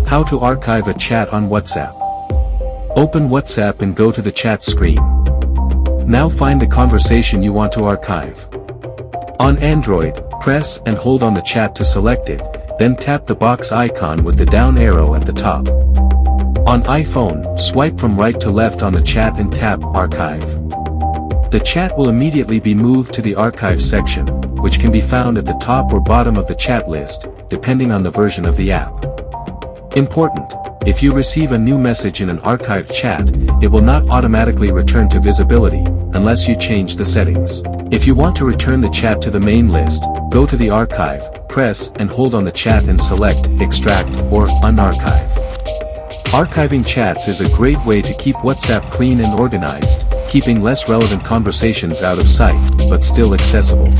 How to archive a chat on WhatsApp. Open WhatsApp and go to the chat screen. Now find the conversation you want to archive. On Android, press and hold on the chat to select it, then tap the box icon with the down arrow at the top. On iPhone, swipe from right to left on the chat and tap Archive. The chat will immediately be moved to the Archive section, which can be found at the top or bottom of the chat list, depending on the version of the app. Important: if you receive a new message in an archived chat, it will not automatically return to visibility, unless you change the settings. If you want to return the chat to the main list, go to the archive, press and hold on the chat and select Extract or Unarchive. Archiving chats is a great way to keep WhatsApp clean and organized, keeping less relevant conversations out of sight, but still accessible.